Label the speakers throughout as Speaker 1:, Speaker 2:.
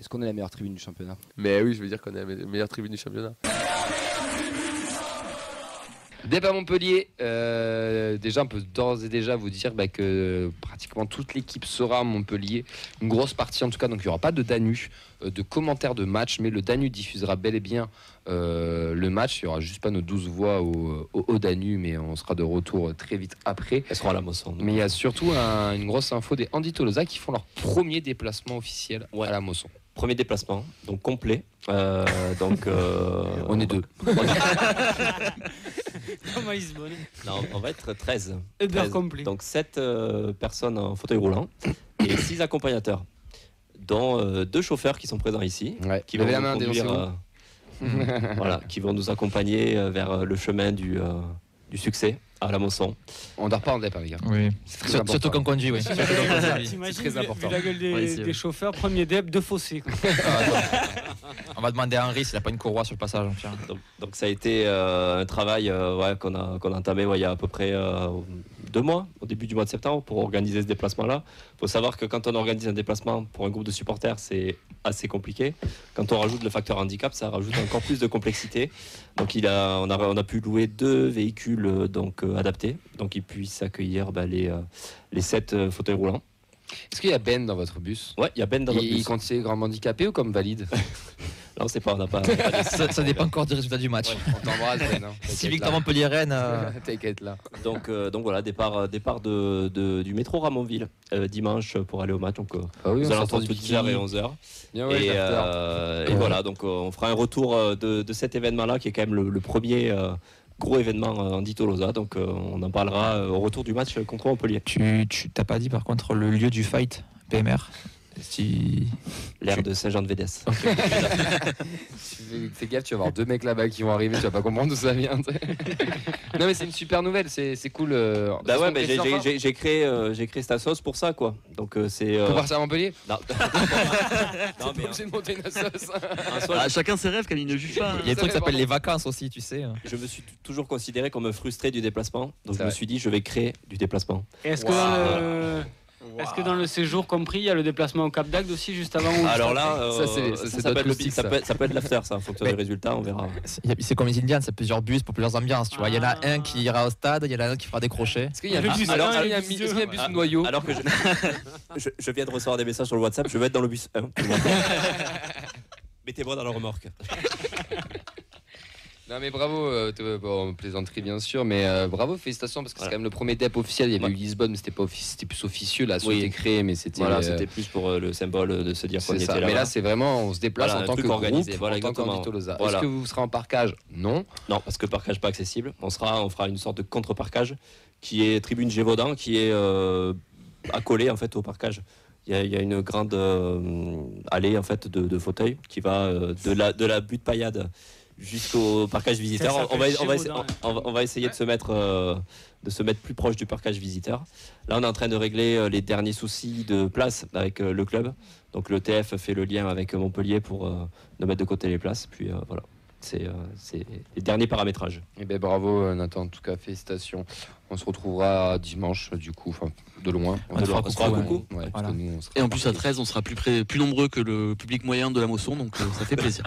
Speaker 1: Est-ce qu'on est la meilleure tribune du championnat?
Speaker 2: Mais oui, je veux dire qu'on est la meilleure tribune du championnat.
Speaker 3: Dep à Montpellier, déjà on peut d'ores et déjà vous dire que pratiquement toute l'équipe sera à Montpellier, une grosse partie en tout cas, donc il n'y aura pas de Danu, de commentaires de match, mais le Danu diffusera bel et bien le match. Il n'y aura juste pas nos 12 voix au Danu, mais on sera de retour très vite après.
Speaker 4: Elles seront à la Mosson.
Speaker 3: Mais il y a surtout une grosse info des Andy Tolosa qui font leur premier déplacement officiel à la Mosson.
Speaker 4: Premier déplacement, donc complet. On
Speaker 3: est deux.
Speaker 5: Comment il se bonne?
Speaker 4: Non, on va être 13.
Speaker 5: 13. Complet.
Speaker 4: Donc 7 personnes en fauteuil roulant et 6 accompagnateurs, dont 2 chauffeurs qui sont présents ici, qui vont
Speaker 3: la
Speaker 4: nous
Speaker 3: main,
Speaker 4: conduire, voilà, qui vont nous accompagner vers le chemin du succès à la Mosson.
Speaker 3: On dort pas en Dep, les gars.
Speaker 6: Oui. Surtout qu'on conduit, oui.
Speaker 5: T'imagines,
Speaker 3: C'est très important.
Speaker 5: vu la gueule des chauffeurs, premier Dep, 2 fossés.
Speaker 6: On va demander à Henri s'il n'a pas une courroie sur le passage.
Speaker 4: Donc ça a été un travail qu'on a entamé il y a à peu près 2 mois, au début du mois de septembre, pour organiser ce déplacement-là. Il faut savoir que quand on organise un déplacement pour un groupe de supporters, c'est assez compliqué. Quand on rajoute le facteur handicap, ça rajoute encore plus de complexité. Donc on a pu louer 2 véhicules adaptés, donc ils puissent accueillir les 7 fauteuils roulants.
Speaker 3: Est-ce qu'il y a Ben dans votre bus?
Speaker 4: Ouais, il y a Ben dans notre bus.
Speaker 3: Il compte grandement handicapé ou comme valide?
Speaker 4: Non, c'est pas, on n'a pas.
Speaker 6: Ça dépend encore du résultat du match.
Speaker 3: Ouais, on t'embrasse, Ben.
Speaker 6: Si victoire Montpellier-Rennes.
Speaker 3: T'inquiète là.
Speaker 4: Donc voilà, départ du métro Ramonville dimanche pour aller au match. Donc aux alentours de 10h et 11h. Et voilà, donc on fera un retour de cet événement-là qui est quand même le premier gros événement Andy Tolosa. Donc on en parlera au retour du match contre Montpellier.
Speaker 6: Tu t'as pas dit par contre le lieu du fight PMR?
Speaker 4: L'aire de Saint-Jean-de-Védès.
Speaker 3: Fais gaffe, tu vas avoir 2 mecs là-bas qui vont arriver, tu vas pas comprendre d'où ça vient. Non mais c'est une super nouvelle, c'est cool.
Speaker 4: Bah ouais, mais j'ai créé cette sauce pour ça, quoi. Donc c'est.
Speaker 3: Pour partir à Montpellier?
Speaker 4: Non.
Speaker 3: Non mais obligé de monter une sauce.
Speaker 7: Chacun ses rêves, comme il ne juge pas.
Speaker 6: Il y a des trucs qui s'appellent les vacances aussi, tu sais.
Speaker 4: Je me suis toujours considéré comme frustré du déplacement, donc je me suis dit je vais créer du déplacement.
Speaker 5: Est-ce que dans le séjour compris, il y a le déplacement au Cap d'Agde aussi juste avant?
Speaker 4: Alors là,
Speaker 3: ça peut
Speaker 4: être l'after, ça, en fonction des résultats, on verra.
Speaker 6: C'est comme les Indians, c'est plusieurs bus pour plusieurs ambiances. Tu vois, il y en a un qui ira au stade, il y en a un qui fera des crochets.
Speaker 3: Est-ce qu'il y a un bus noyau?
Speaker 4: Alors que je viens de recevoir des messages sur le WhatsApp, je vais être dans le bus 1. Mettez-moi dans la remorque.
Speaker 3: Non mais bravo, plaisanterie bien sûr, mais bravo, félicitations parce que c'est quand même le premier Dep officiel. Il y avait eu Lisbonne, mais c'était plus officieux là, c'était créé, mais c'était
Speaker 4: c'était plus pour le symbole de se dire qu'on était là.
Speaker 3: Mais là c'est vraiment, on se déplace en tant que
Speaker 4: organisé,
Speaker 3: groupe, en tant qu'Andy Tolosa. Est-ce que vous serez en parkage? Non,
Speaker 4: parce que parkage pas accessible. On fera une sorte de contre-parkage qui est tribune Gévaudan, qui est accolée en fait au parkage. Il y a une grande allée en fait de fauteuils qui va de la butte Paillade jusqu'au parkage visiteur. On va essayer de se mettre plus proche du parcage visiteur. Là, on est en train de régler les derniers soucis de place avec le club. Donc le TF fait le lien avec Montpellier pour ne mettre de côté les places. Puis voilà, c'est les derniers paramétrages.
Speaker 3: Et ben bravo Nathan, en tout cas félicitations. On se retrouvera dimanche du coup, de loin.
Speaker 4: On fera coucou.
Speaker 3: Ouais,
Speaker 6: voilà.
Speaker 7: Et en plus à 13, on sera plus nombreux que le public moyen de la Mosson, donc ça fait plaisir.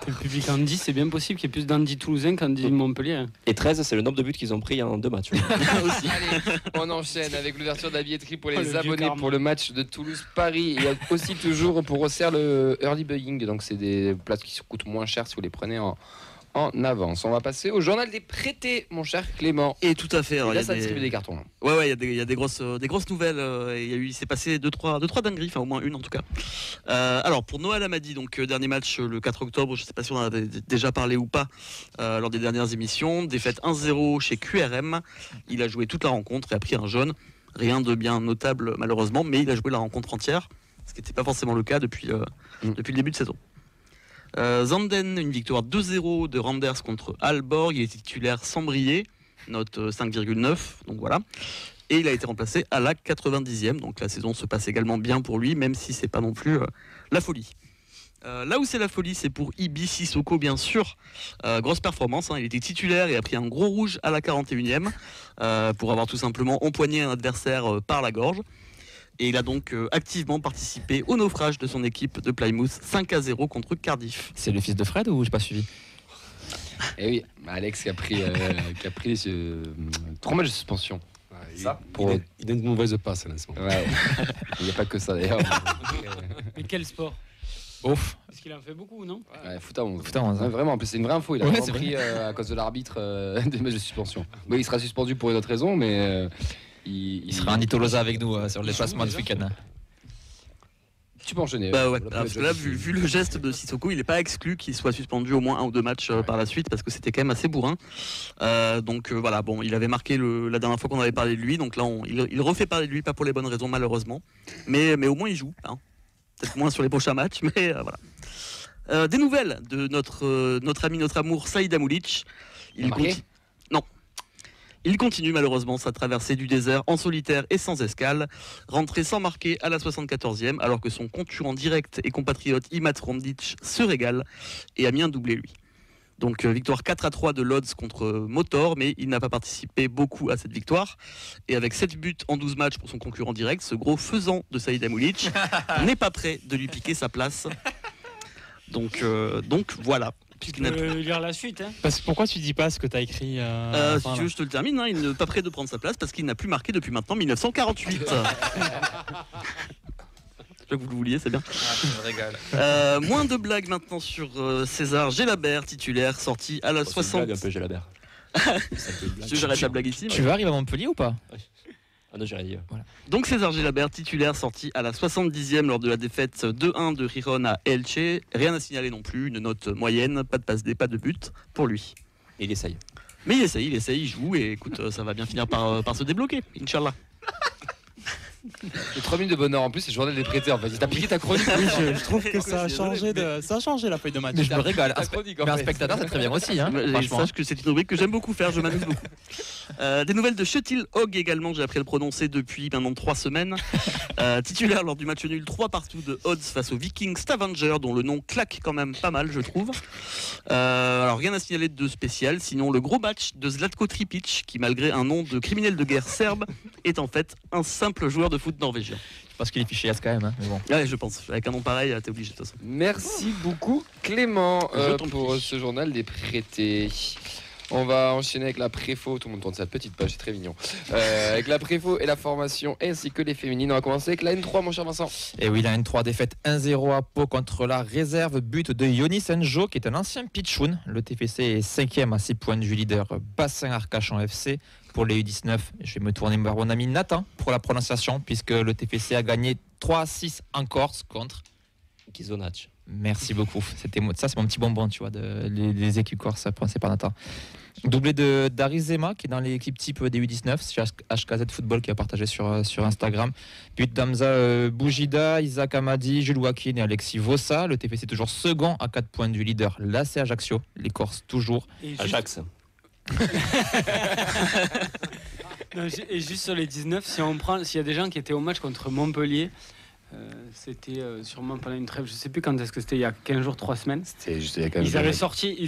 Speaker 5: Le public Andy, c'est bien possible qu'il y ait plus d'Andy toulousain qu'Andy Montpellier.
Speaker 4: Et 13, c'est le nombre de buts qu'ils ont pris en 2 matchs.
Speaker 3: Allez, on enchaîne avec l'ouverture de la billetterie pour les abonnés pour le match de Toulouse-Paris. Il y a aussi toujours pour Auxerre le early buying, donc c'est des places qui coûtent moins cher si vous les prenez en avance. On va passer au journal des prêtés, mon cher Clément.
Speaker 7: Et tout à fait.
Speaker 3: Alors, là, ça distribue des cartons. Là.
Speaker 7: Ouais, il y a des grosses nouvelles. Il s'est passé 2-3 dingueries, enfin au moins une en tout cas. Alors pour Noël Amadi, donc dernier match le 4 octobre, je ne sais pas si on en avait déjà parlé ou pas lors des dernières émissions. Défaite 1-0 chez QRM. Il a joué toute la rencontre et a pris un jaune. Rien de bien notable malheureusement, mais il a joué la rencontre entière, ce qui n'était pas forcément le cas depuis le début de saison. Zanden, une victoire 2-0 de Randers contre Aalborg. Il est titulaire sans briller, note 5,9, donc voilà. Et il a été remplacé à la 90e, donc la saison se passe également bien pour lui, même si c'est pas non plus la folie. Là où c'est la folie, c'est pour Ibi Sissoko, bien sûr. Grosse performance, il était titulaire et a pris un gros rouge à la 41e pour avoir tout simplement empoigné un adversaire par la gorge. Et il a donc activement participé au naufrage de son équipe de Plymouth 5-0 contre Cardiff.
Speaker 6: C'est le fils de Fred ou j'ai pas suivi?
Speaker 3: Et oui, Alex qui a pris 3 matchs de suspension.
Speaker 1: Il a une mauvaise passe à l'instant.
Speaker 3: Ouais. Il n'y a pas que ça d'ailleurs.
Speaker 5: Mais quel sport?
Speaker 6: Ouf.
Speaker 5: Parce qu'il en fait beaucoup, non?
Speaker 3: Ouais, foot à 11.
Speaker 6: Foot à 11, hein.
Speaker 3: Ouais, vraiment, en plus, c'est une vraie info. Il a
Speaker 6: Ouais,
Speaker 3: vraiment
Speaker 6: c'est
Speaker 3: pris à cause de l'arbitre des matchs de suspension. Oui, il sera suspendu pour une autre raison, mais
Speaker 6: Il sera un Nitolosa avec nous sur le déplacement de ce week-end.
Speaker 3: tu peux enchaîner.
Speaker 7: Bah ouais,
Speaker 3: Voilà,
Speaker 7: parce que là, vu le geste de Sissoko, il n'est pas exclu qu'il soit suspendu au moins 1 ou 2 matchs par la suite, parce que c'était quand même assez bourrin. Donc voilà, bon, il avait marqué la dernière fois qu'on avait parlé de lui, donc là, il refait parler de lui, pas pour les bonnes raisons malheureusement, mais au moins il joue. Hein. Peut-être moins sur les prochains matchs, mais voilà. Des nouvelles de notre ami, notre amour, Saïd Amoulic. Il continue malheureusement sa traversée du désert en solitaire et sans escale, rentré sans marquer à la 74e, alors que son concurrent direct et compatriote Imad Romdic se régale et a mis un doublé lui. Donc victoire 4-3 de Lodz contre Motor, mais il n'a pas participé beaucoup à cette victoire. Et avec 7 buts en 12 matchs pour son concurrent direct, ce gros faisant de Saïd Amoulic n'est pas prêt de lui piquer sa place. Donc voilà.
Speaker 5: Tu peux lire la suite. Hein.
Speaker 8: Pourquoi tu dis pas ce que tu as écrit
Speaker 7: si tu veux, je te le termine. Hein, il n'est pas prêt de prendre sa place parce qu'il n'a plus marqué depuis maintenant 1948. Je vois que vous le vouliez, c'est bien.
Speaker 6: Je me régale.
Speaker 7: Moins de blagues maintenant sur César Gélabert, titulaire, sorti à la 60.
Speaker 4: Blague un peu Gélabert.
Speaker 7: J'arrête la blague ici.
Speaker 6: Tu veux arriver à Montpellier ou pas?
Speaker 4: Ah non, j'ai rien dit.
Speaker 6: Voilà.
Speaker 7: Donc César Gélabert, titulaire, sorti à la 70e lors de la défaite 2-1 de Riron à Elche. Rien à signaler non plus, une note moyenne, pas de passe D, pas de but pour lui.
Speaker 4: Et il essaye.
Speaker 7: Mais il essaye, il joue et écoute, ça va bien finir par se débloquer, Inch'Allah.
Speaker 3: Les 3 minutes de bonheur en plus, c'est le journal des prêtés en fait. Il t'a piqué ta chronique.
Speaker 8: Oui, je trouve que ça a changé la feuille de match.
Speaker 6: Mais je me régale.
Speaker 3: Ta chronique, en
Speaker 6: Mais un
Speaker 3: fait.
Speaker 6: spectateur, c'est très bien aussi. Hein,
Speaker 7: Et
Speaker 6: franchement.
Speaker 7: sache que c'est une rubrique que j'aime beaucoup faire, je m'amuse beaucoup. Des nouvelles de Shutil Hogg également, j'ai appris à le prononcer depuis maintenant 3 semaines. Titulaire lors du match nul 3-3 de Odds face au Viking Stavanger, dont le nom claque quand même pas mal, je trouve. Alors rien à signaler de spécial, sinon le gros match de Zlatko Tripic, qui malgré un nom de criminel de guerre serbe, est en fait un simple joueur de foot norvégien.
Speaker 6: Je pense qu'il est fiché S quand même. Hein, mais bon.
Speaker 7: Ouais, je pense. Avec un nom pareil, t'es obligé de toute façon.
Speaker 3: Merci beaucoup Clément
Speaker 7: Je t'en
Speaker 3: pour
Speaker 7: prie.
Speaker 3: ce journal des prêtés. On va enchaîner avec la préfo, tout le monde tourne sa petite page, c'est très mignon. Avec la préfo et la formation ainsi que les féminines. On va commencer avec la N3 mon cher Vincent.
Speaker 6: Et oui, la N3 défaite 1-0 à Pau contre la réserve. But de Yonis Njo, qui est un ancien pitchoun. Le TFC est 5e à 6 points du leader Bassin Arcachon FC. Pour les U19, je vais me tourner vers mon ami Nathan pour la prononciation, puisque le TFC a gagné 3-6 en Corse contre
Speaker 4: Gizonach.
Speaker 6: Merci beaucoup. Ça, c'est mon petit bonbon, tu vois, les équipes corse prononcées par Nathan. Doublé de d'Arizema, qui est dans l'équipe type des U19, c'est HKZ Football qui a partagé sur Instagram. But d'Amza Boujida, Isaac Amadi, Jules Wakin et Alexis Vossa. Le TFC toujours second à 4 points du leader, l'AC Ajaccio. Les Corses toujours.
Speaker 5: Et juste,
Speaker 4: Ajax.
Speaker 5: et juste sur les 19, s'il y a des gens qui étaient au match contre Montpellier, c'était sûrement pendant une trêve, je sais plus quand est-ce que c'était, il y a 15 jours, 3 semaines.
Speaker 3: C'était juste il y a quand même
Speaker 5: Ils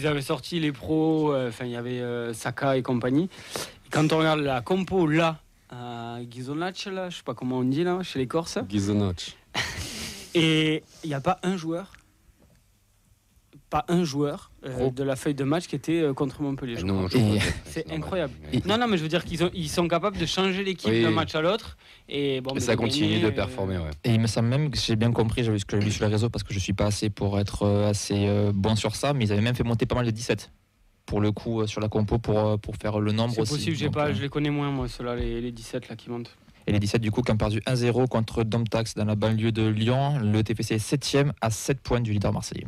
Speaker 5: avaient sorti les pros, il y avait Saka et compagnie. Et quand on regarde la compo là, à Gizonach, là, je sais pas comment on dit là, chez les Corses,
Speaker 1: Gizonach.
Speaker 5: et il n'y a pas un joueur de la feuille de match qui était contre Montpellier. je crois. C'est incroyable. Non, mais je veux dire qu'ils sont capables de changer l'équipe d'un match à l'autre. Et bon,
Speaker 3: Et ça continue de performer, ouais.
Speaker 6: Et il me semble même que j'ai bien compris, j'avais lu sur les réseaux parce que je suis pas assez pour être assez bon sur ça, mais ils avaient même fait monter pas mal de 17 pour le coup sur la compo pour faire le nombre
Speaker 5: c'est
Speaker 6: aussi.
Speaker 5: possible,
Speaker 6: Donc,
Speaker 5: je les connais moins moi, ceux-là, les 17 là qui montent.
Speaker 6: Et les 17 du coup qui ont perdu 1-0 contre Domtax dans la banlieue de Lyon. Le TFC est 7e à 7 points du leader marseillais.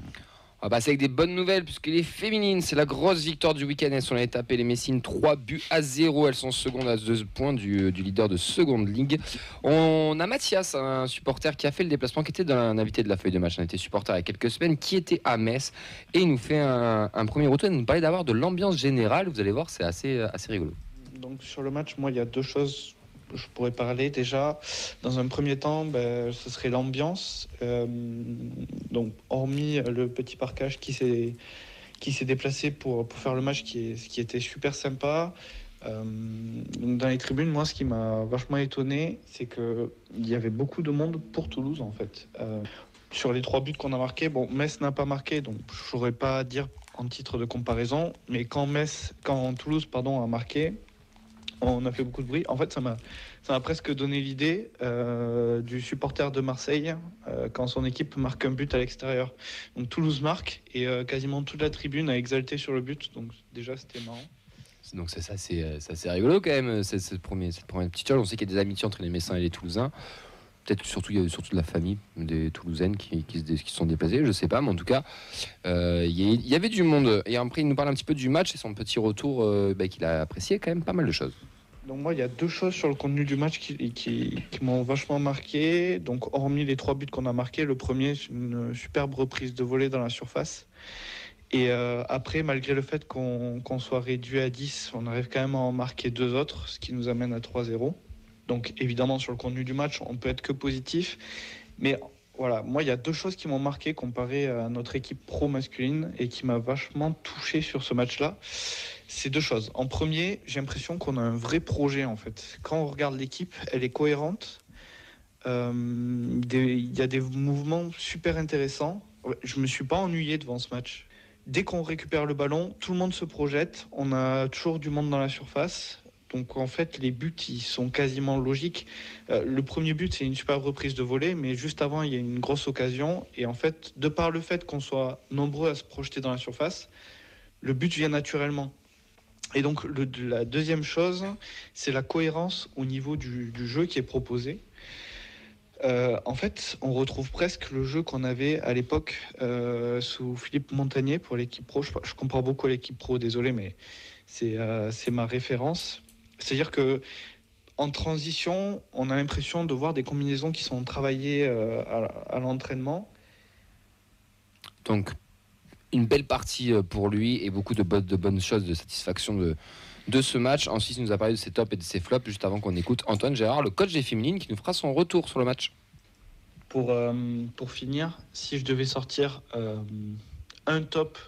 Speaker 3: On va passer avec des bonnes nouvelles puisque les féminines, c'est la grosse victoire du week-end. Elles sont allées taper les Messines 3-0. Elles sont secondes à 2 points du leader de seconde ligue. On a Mathias, un supporter qui a fait le déplacement, qui était dans un invité de la feuille de match. On était supporter il y a quelques semaines, qui était à Metz. Et il nous fait un premier retour. Il nous parlait d'avoir de l'ambiance générale. Vous allez voir, c'est assez rigolo.
Speaker 9: Donc sur le match, moi, il y a 2 choses que je pourrais parler. Déjà, dans un premier temps, ce serait l'ambiance. Donc, hormis le petit parcage qui s'est déplacé pour faire le match, qui était super sympa. Donc dans les tribunes, moi, ce qui m'a vachement étonné, c'est qu'il y avait beaucoup de monde pour Toulouse, en fait. Sur les 3 buts qu'on a marqués, bon, Metz n'a pas marqué, donc je ne saurais pas dire en titre de comparaison, mais quand Toulouse a marqué, on a fait beaucoup de bruit. En fait, ça m'a presque donné l'idée du supporter de Marseille quand son équipe marque un but à l'extérieur. Donc Toulouse marque et quasiment toute la tribune a exalté sur le but, donc déjà c'était marrant.
Speaker 3: Donc c'est ça, c'est rigolo quand même, cette première petite chose. On sait qu'il y a des amitiés entre les Messins et les Toulousains. Peut-être surtout, il y a surtout de la famille des Toulousaines qui se sont déplacées, je sais pas, mais en tout cas, il y avait du monde. Et après, il nous parle un petit peu du match et son petit retour qu'il a apprécié quand même pas mal de choses.
Speaker 9: Donc moi, il y a 2 choses sur le contenu du match qui m'ont vachement marqué. Donc hormis les 3 buts qu'on a marqués, le premier, c'est une superbe reprise de volée dans la surface. Et après, malgré le fait qu'on soit réduit à 10, on arrive quand même à en marquer 2 autres, ce qui nous amène à 3-0. Donc évidemment, sur le contenu du match, on peut être que positif. Mais voilà, moi, il y a 2 choses qui m'ont marqué comparé à notre équipe pro masculine et qui m'a vachement touché sur ce match-là. C'est 2 choses. En premier, j'ai l'impression qu'on a un vrai projet, en fait. Quand on regarde l'équipe, elle est cohérente. Il y a des mouvements super intéressants. Je ne me suis pas ennuyé devant ce match. Dès qu'on récupère le ballon, tout le monde se projette. On a toujours du monde dans la surface. Donc en fait, les buts, ils sont quasiment logiques. Le premier but, c'est une superbe reprise de volée, mais juste avant, il y a une grosse occasion. Et en fait, de par le fait qu'on soit nombreux à se projeter dans la surface, le but vient naturellement. Et donc la deuxième chose, c'est la cohérence au niveau du jeu qui est proposé. En fait, on retrouve presque le jeu qu'on avait à l'époque sous Philippe Montagnier pour l'équipe pro. Je compare beaucoup à l'équipe pro, désolé, mais c'est ma référence. C'est-à-dire que en transition, on a l'impression de voir des combinaisons qui sont travaillées à l'entraînement.
Speaker 3: Donc, une belle partie pour lui et beaucoup de bonnes choses, de satisfaction de ce match. Ensuite, il nous a parlé de ses tops et de ses flops juste avant qu'on écoute Antoine Gérard, le coach des féminines, qui nous fera son retour sur le match.
Speaker 9: Pour finir, si je devais sortir un top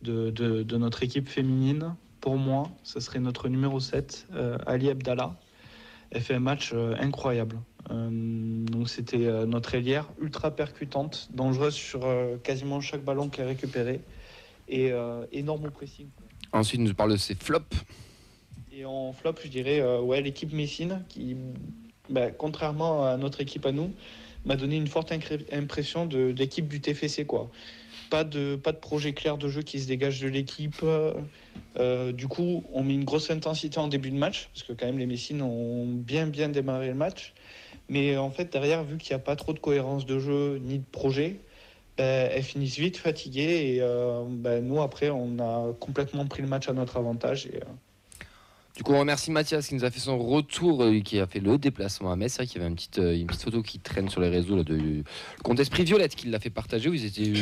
Speaker 9: de notre équipe féminine, pour moi, ce serait notre numéro 7, Ali Abdallah. Elle fait un match incroyable. Donc c'était notre ailière ultra percutante, dangereuse sur quasiment chaque ballon qu'elle récupérait et énorme au pressing.
Speaker 3: Ensuite, il nous parle de ses flops.
Speaker 9: Et en flop, je dirais l'équipe Messine qui, contrairement à notre équipe à nous, m'a donné une forte impression de l'équipe du TFC, quoi. Pas de projet clair de jeu qui se dégage de l'équipe. Du coup, on met une grosse intensité en début de match, parce que quand même les Messines ont bien démarré le match. Mais en fait, derrière, vu qu'il n'y a pas trop de cohérence de jeu ni de projet, elles finissent vite fatiguées. Et nous, après, on a complètement pris le match à notre avantage.
Speaker 3: Du coup, on remercie Mathias qui nous a fait son retour, qui a fait le déplacement à Metz. C'est vrai qu'il y avait une petite photo qui traîne sur les réseaux là, le compte Esprit Violette qui l'a fait partager, où ils étaient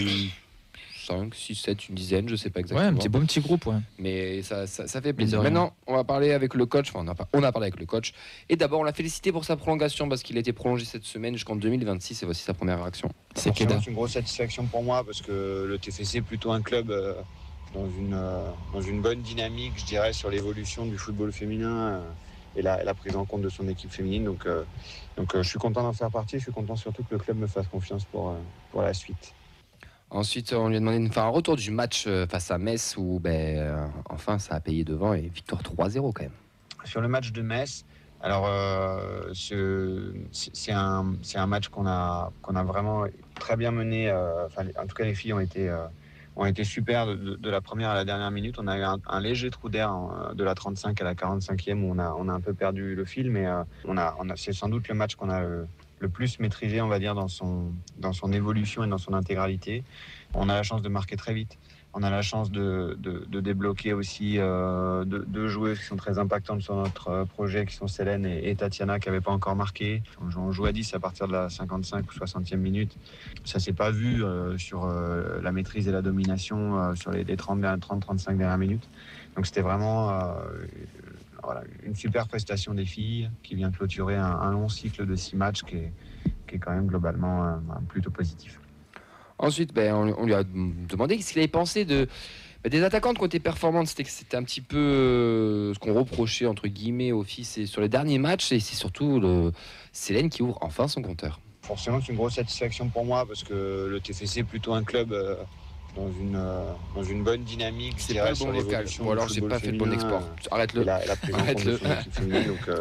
Speaker 3: 5, 6, 7, une dizaine, je sais pas exactement.
Speaker 6: Ouais, un bon petit groupe, ouais.
Speaker 3: Mais ça fait plaisir. Maintenant, on va parler avec le coach. Enfin, on a parlé avec le coach. Et d'abord, on l'a félicité pour sa prolongation parce qu'il a été prolongé cette semaine jusqu'en 2026. Et voici sa première réaction.
Speaker 10: C'est une grosse satisfaction pour moi parce que le TFC est plutôt un club dans une bonne dynamique, je dirais, sur l'évolution du football féminin et la prise en compte de son équipe féminine. Donc je suis content d'en faire partie. Je suis content surtout que le club me fasse confiance pour la suite.
Speaker 3: Ensuite, on lui a demandé de faire un retour du match face à Metz où, enfin, ça a payé devant et victoire 3-0 quand même.
Speaker 10: Sur le match de Metz, alors c'est un match qu'on a vraiment très bien mené. En tout cas, les filles ont été super de la première à la dernière minute. On a eu un léger trou d'air de la 35 à la 45e où on a un peu perdu le fil, mais c'est sans doute le match qu'on a le plus maîtrisé, on va dire, dans son évolution et dans son intégralité. On a la chance de marquer très vite. On a la chance de débloquer aussi deux joueuses qui sont très impactantes sur notre projet, qui sont Célène et Tatiana, qui n'avaient pas encore marqué. On joue à 10 à partir de la 55 ou 60e minute. Ça ne s'est pas vu sur la maîtrise et la domination sur les 30-35 dernières minutes. Donc c'était vraiment une super prestation des filles qui vient clôturer un long cycle de 6 matchs qui est quand même globalement plutôt positif.
Speaker 3: Ensuite, on lui a demandé ce qu'il avait pensé de Des attaquantes qui ont été performantes, c'était un petit peu ce qu'on reprochait entre guillemets au Fils et sur les derniers matchs, et c'est surtout Célène qui ouvre enfin son compteur.
Speaker 10: Forcément, c'est une grosse satisfaction pour moi parce que le TFC est plutôt un club dans une bonne dynamique.
Speaker 3: C'est pas le bon vocal, ou alors j'ai pas fait le bon export. Arrête-le. Arrête-le.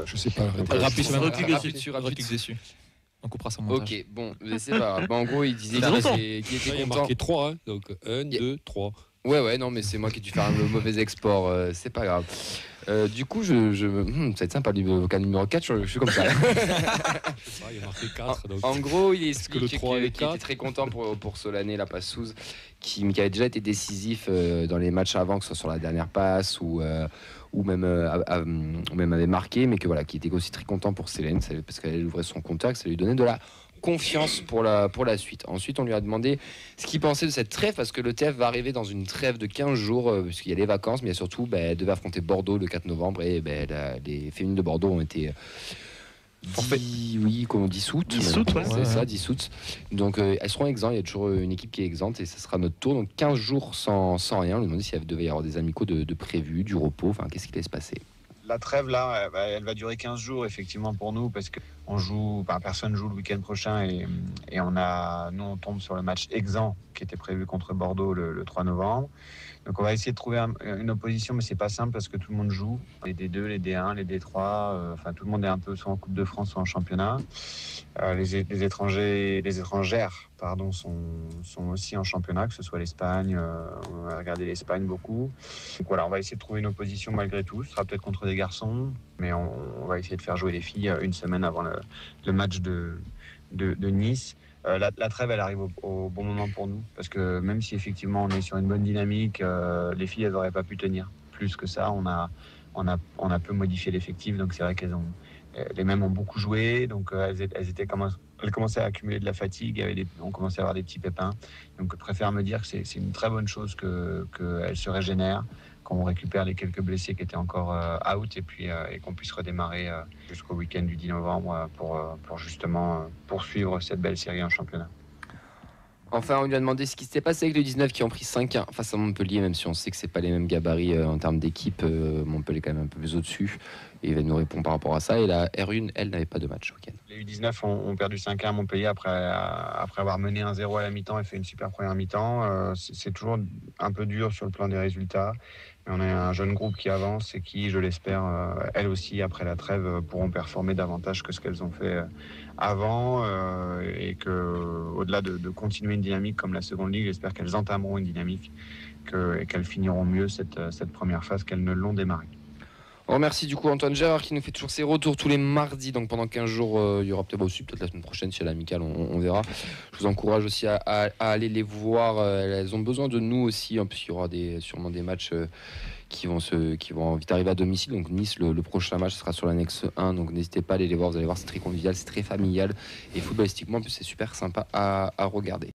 Speaker 1: Je sais pas.
Speaker 6: Recule dessus. On coupera son montage.
Speaker 3: Ok, bon, c'est pas grave. En gros, il disait qu'il était
Speaker 1: Il y a
Speaker 3: content.
Speaker 1: marqué 3, hein, donc 1, 2, 3.
Speaker 3: Ouais, non, mais c'est moi qui ai dû faire un mauvais export, c'est pas grave. Du coup, ça va être sympa, le vocal numéro 4, je suis comme ça.
Speaker 1: Il y a marqué 4. Donc...
Speaker 3: En gros, il explique
Speaker 1: que le 3 et le
Speaker 3: qu'il était très content pour Solané, la passeuse, qui avait déjà été décisif dans les matchs avant, que ce soit sur la dernière passe ou même avait marqué, mais que voilà, qui était aussi très content pour Célène, parce qu'elle ouvrait son compteur, que ça lui donnait de la confiance pour la suite. Ensuite, on lui a demandé ce qu'il pensait de cette trêve, parce que le TF va arriver dans une trêve de 15 jours, puisqu'il y a les vacances, mais il y a surtout, elle devait affronter Bordeaux le 4 novembre, et les féminines de Bordeaux ont été dissoutes. C'est ça, dissoutes. Donc elles seront exemptes, il y a toujours une équipe qui est exempte, et ce sera notre tour. Donc 15 jours sans rien. On lui a demandé s'il devait y avoir des amicaux de prévus, du repos, enfin qu'est-ce qui allait se passer.
Speaker 10: La trêve là, elle va durer 15 jours effectivement pour nous parce que personne joue le week-end prochain et nous on tombe sur le match exempt qui était prévu contre Bordeaux le 3 novembre. Donc on va essayer de trouver une opposition, mais c'est pas simple parce que tout le monde joue. Les D2, les D1, les D3, tout le monde est un peu soit en Coupe de France, soit en championnat. Les étrangères sont aussi en championnat, que ce soit l'Espagne. On va regarder l'Espagne beaucoup. Donc voilà, on va essayer de trouver une opposition malgré tout. Ce sera peut-être contre des garçons, mais on va essayer de faire jouer les filles une semaine avant le match de Nice. La trêve, elle arrive au bon moment pour nous, parce que même si effectivement on est sur une bonne dynamique, les filles, elles n'auraient pas pu tenir. Plus que ça, on a peu modifié l'effectif, donc c'est vrai les mêmes ont beaucoup joué, donc elles commençaient à accumuler de la fatigue, on commençait à avoir des petits pépins. Donc je préfère me dire que c'est une très bonne chose qu'elles se régénèrent, qu'on récupère les quelques blessés qui étaient encore out et qu'on puisse redémarrer jusqu'au week-end du 10 novembre pour justement poursuivre cette belle série en championnat.
Speaker 3: Enfin, on lui a demandé ce qui s'était passé avec le 19 qui ont pris 5-1 face à Montpellier, même si on sait que c'est pas les mêmes gabarits en termes d'équipe. Montpellier est quand même un peu plus au-dessus. Et il va nous répondre par rapport à ça. Et la R1, elle n'avait pas de match week-end.
Speaker 10: Les U19 ont perdu 5-1 à Montpellier après avoir mené 1-0 à la mi-temps et fait une super première mi-temps. C'est toujours un peu dur sur le plan des résultats. Mais on a un jeune groupe qui avance et qui, je l'espère, elles aussi, après la trêve, pourront performer davantage que ce qu'elles ont fait avant. Et qu'au-delà de continuer une dynamique comme la seconde ligue, j'espère qu'elles entameront une dynamique et qu'elles finiront mieux cette première phase qu'elles ne l'ont démarrée.
Speaker 3: On remercie du coup Antoine Gérard qui nous fait toujours ses retours tous les mardis, donc pendant 15 jours il y aura peut-être la semaine prochaine si elle est amicale, on verra. Je vous encourage aussi à aller les voir, elles ont besoin de nous aussi, hein, puisqu'il y aura sûrement des matchs qui vont vite arriver à domicile. Donc Nice, le prochain match sera sur l'annexe 1, donc n'hésitez pas à aller les voir, vous allez voir, c'est très convivial, c'est très familial et footballistiquement en plus c'est super sympa à regarder.